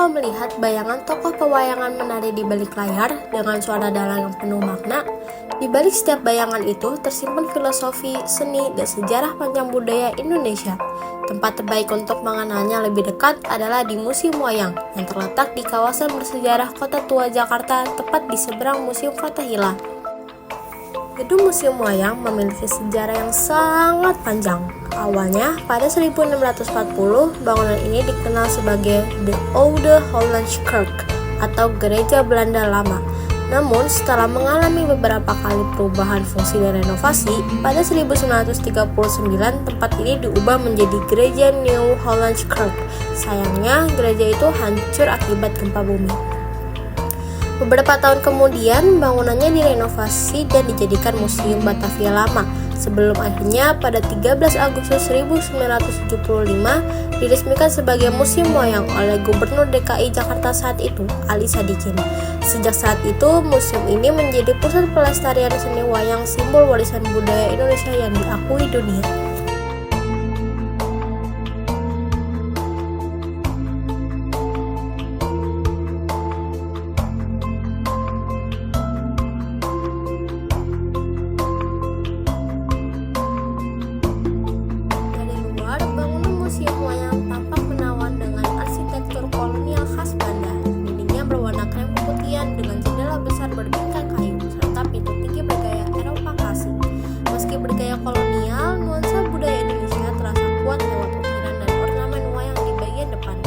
kau melihat bayangan tokoh pewayangan menari di balik layar dengan suara dalang yang penuh makna? Di balik setiap bayangan itu tersimpan filosofi, seni, dan sejarah panjang budaya Indonesia. Tempat terbaik untuk mengenalnya lebih dekat adalah di Museum Wayang yang terletak di kawasan bersejarah Kota Tua Jakarta, tepat di seberang Museum Fathahillah. Gedung Museum Wayang memiliki sejarah yang sangat panjang. Awalnya, pada 1640, bangunan ini dikenal sebagai The Oude Hollandse Kerk atau Gereja Belanda Lama. Namun, setelah mengalami beberapa kali perubahan fungsi dan renovasi, pada 1939 tempat ini diubah menjadi Gereja Nieuw Hollandse Kerk. Sayangnya, gereja itu hancur akibat gempa bumi. Beberapa tahun kemudian, bangunannya direnovasi dan dijadikan Museum Batavia Lama, sebelum akhirnya pada 13 Agustus 1975 diresmikan sebagai Museum Wayang oleh Gubernur DKI Jakarta saat itu, Ali Sadikin. Sejak saat itu, museum ini menjadi pusat pelestarian seni wayang, simbol warisan budaya Indonesia yang diakui dunia. Museum Wayang tampak menawan dengan arsitektur kolonial khas Belanda. Dindingnya berwarna krem keputihan dengan jendela besar berbingkai kayu serta pintu tinggi bergaya Eropa klasik. Meski bergaya kolonial, nuansa budaya Indonesia terasa kuat lewat ukiran dan ornamen wayang di bagian depan.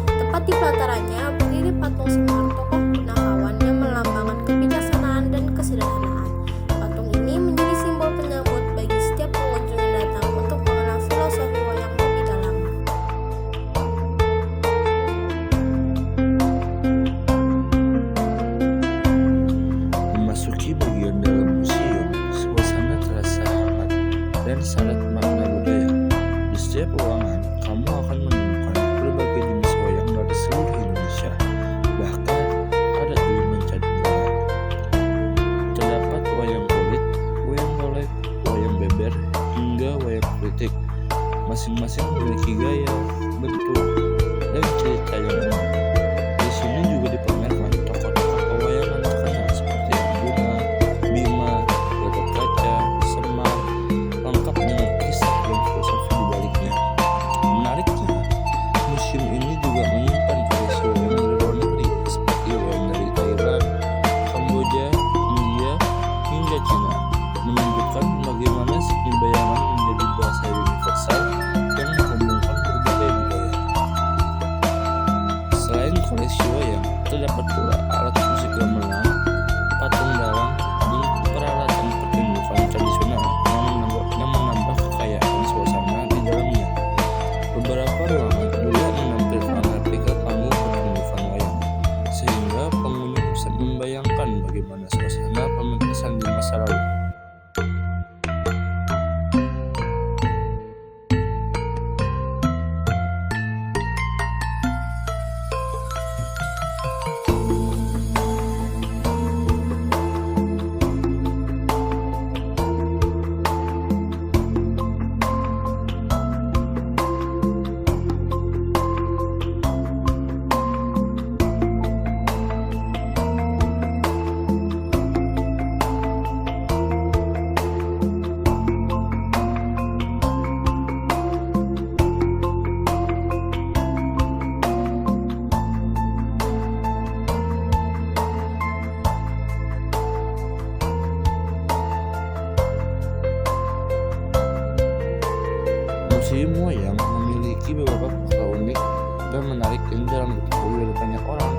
Tepat di pelatarannya berdiri patung Semar, tokoh punakawan yang melambangkan kebijaksanaan dan kesederhanaan. Patung ini menjadi simbol penyambut bagi setiap pengunjung yang datang untuk mengenal filosofi wayang. Memasuki bagian dalam museum, suasana terasa hangat dan syarat makna budaya. Di setiap ruangan, kamu akan menemukan berbagai jenis wayang dari seluruh Indonesia. Bahkan ada yang mancanegara. Terdapat wayang kulit, wayang golek, wayang beber, hingga wayang kritik. Masing-masing memiliki gaya, bentuk, dan cerita yang unik. Di sini juga dipamerkan tokoh-tokoh pewayangan terkenal seperti Arjuna, Bima, Gatot Kaca, Semar, lengkap dengan kisah dan filosofi di baliknya. Menariknya, museum ini juga menyimpan koleksi wayang dari luar negeri seperti wayang dari Thailand, Kamboja, India, hingga Cina, menunjukkan bagaimana seni bayangan menjadi bahasa universal yang menghubungkan berbagai budaya. Selain koleksi wayang, terdapat pula alat musik gamelan, patung dalang, dan peralatan pertunjukan tradisional yang menambah kekayaan suasana di dalamnya. Beberapa ruangan juga menampilkan replika panggung pertunjukan wayang, sehingga pengunjung bisa membayangkan bagaimana suasana pementasan di masa lalu. Museum Wayang memiliki beberapa fakta unik dan menarik yang jarang diketahui oleh banyak orang.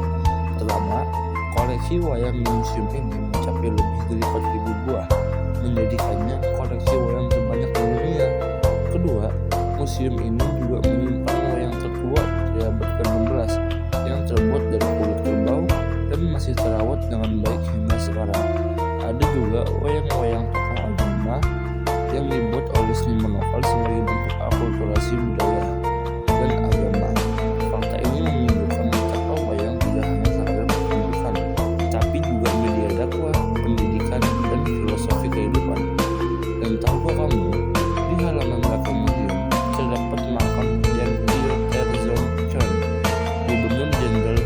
Pertama, koleksi wayang di museum ini mencapai lebih dari 4.000 buah, menjadikannya koleksi wayang terbanyak di dunia. Kedua, museum ini juga menyimpan wayang tertua dari abad ke-16 yang terbuat dari kulit kerbau dan masih terawat dengan baik hingga sekarang. Ada juga wayang-wayang tokoh agama yang dibuat oleh seniman lokal sebagai bentuk akulturasi budaya dan agama. Fakta ini menunjukkan betapa wayang tidak hanya sekedar pertunjukan, tapi juga media dakwah, pendidikan, dan filosofi kehidupan. Dan tahukah kamu, di halaman belakang museum terdapat makam Jan Pier Terzon Chon, Gubernur Jenderal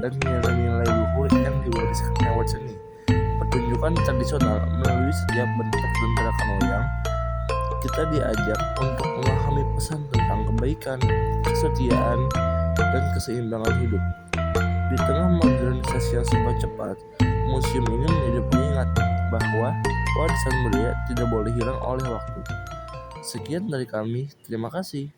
dan nilai-nilai luhur yang diwariskan lewat seni. Pertunjukan tradisional melalui setiap bentuk dan gerakan wayang, kita diajak untuk memahami pesan tentang kebaikan, kesetiaan, dan keseimbangan hidup. Di tengah modernisasi yang serba cepat, museum ini menjadi pengingat bahwa warisan budaya tidak boleh hilang oleh waktu. Sekian dari kami, terima kasih.